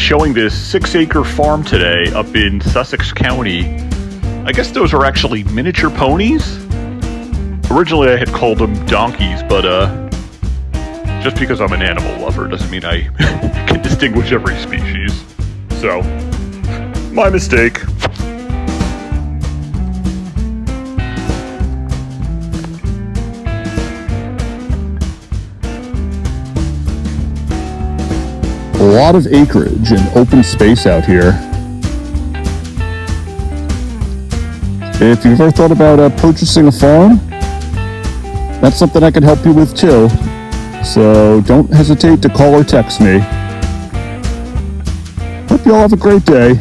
showing this 6-acre farm today up in Sussex County. I guess those are actually miniature ponies. Originally I had called them donkeys, but just because I'm an animal lover doesn't mean I can distinguish every species. So, my mistake. A lot of acreage and open space out here. If you've ever thought about purchasing a farm, that's something I can help you with too. So don't hesitate to call or text me. Hope you all have a great day.